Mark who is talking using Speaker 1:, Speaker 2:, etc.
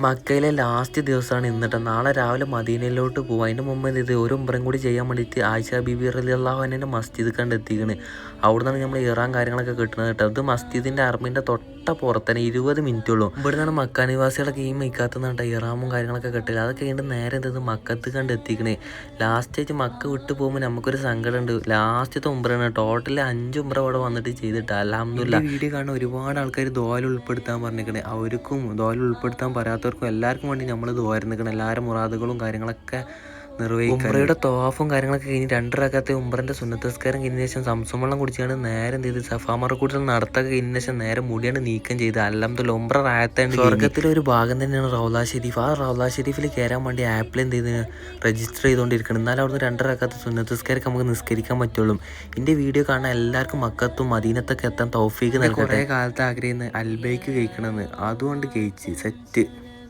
Speaker 1: മക്കയിലെ ലാസ്റ്റ് ദിവസമാണ് ഇന്നിട്ട്. നാളെ രാവിലെ മദീനയിലോട്ട് പോകും. അതിന് മുമ്പ് ഇത് ഒരു ഉംറയും കൂടി ചെയ്യാൻ വേണ്ടിയിട്ട് ആയിഷ ബീബി റളിയല്ലാഹു അൻഹ മസ്ജിദ് കണ്ട് എത്തിക്കണ്. അവിടെ നിന്നാണ് നമ്മൾ ഇറാൻ കാര്യങ്ങളൊക്കെ കിട്ടുന്നത് കേട്ടോ. അത് മസ്ജിദിൻ്റെ അറബിൻ്റെ തൊട്ട പുറത്തന്നെ 20 മിനിറ്റ് ഉള്ളൂ. ഇവിടെ നിന്നാണ് മക്ക നിവാസികളൊക്കെ ഈ മൈക്കാത്തുനിന്ന് ഇറാമും കാര്യങ്ങളൊക്കെ കിട്ടില്ല. അതൊക്കെ കഴിഞ്ഞിട്ട് നേരെ എന്തത് മക്കത്ത് കണ്ട് എത്തിക്കണേ. ലാസ്റ്റ് ആയിട്ട് മക്ക വിട്ട് പോകുമ്പോൾ നമുക്കൊരു സങ്കടമുണ്ട്. ലാസ്റ്റത്തെ ഉംറയാണ്. ടോട്ടൽ 5 ഉംറ ഇവിടെ വന്നിട്ട് ചെയ്തിട്ട് അൽഹംദുലില്ലാഹ്. വീഡിയോ കാണുന്ന ഒരുപാട് ആൾക്കാർ ദുആയിൽ ഉൾപ്പെടുത്താൻ പറഞ്ഞിരിക്കണേ. അവർക്കും ദുആയിൽ ഉൾപ്പെടുത്താൻ പറയാത്തവർക്കും എല്ലാവർക്കും വേണ്ടി നമ്മൾ ദുആയിരുന്നിരിക്കണം. എല്ലാവരും മുറാദുകളും കാര്യങ്ങളൊക്കെ നിർവഹിക്കും. ഉംറയുടെ തവാഫും കാര്യങ്ങളൊക്കെ കഴിഞ്ഞ് 2 റകഅത്തെ ഉംറൻ്റെ സുന്നത്തസ്കാരം കഴിഞ്ഞ ശേഷം സംസം വെള്ളം കുടിച്ചാണ് നേരെ എന്ത് ചെയ്ത് സഫാ മർവ നടത്തൊക്കെ കഴിഞ്ഞ ശേഷം നേരെ മുടിയാണ് നീക്കം ചെയ്ത് അൽഹംദുലില്ലാഹ് ഉംറ റായത്താണ്ട്. സ്വർഗ്ഗത്തിലെ ഒരു ഭാഗം തന്നെയാണ് റൗള ഷെരീഫ്. ആ റൗള ഷെരീഫിൽ കയറാൻ വേണ്ടി ആപ്പിൽ എന്ത് ചെയ്ത് രജിസ്റ്റർ ചെയ്തുകൊണ്ടിരിക്കണം. എന്നാലും അവിടുന്ന് 2 റകഅത്തെ സുന്നത്തസ്കാരമൊക്കെ നമുക്ക് നിസ്കരിക്കാൻ പറ്റുള്ളൂ. എൻ്റെ വീഡിയോ കാണാൻ എല്ലാവർക്കും മക്കത്തും മദീനത്തൊക്കെ എത്താൻ തൗഫീഖ് നൽകട്ടെ. കുറേ കാലത്ത് ആഗ്രഹിക്കുന്ന അൽബൈക്ക് കഴിക്കണമെന്ന്, അതുകൊണ്ട് കഴിച്ച് സെറ്റ്.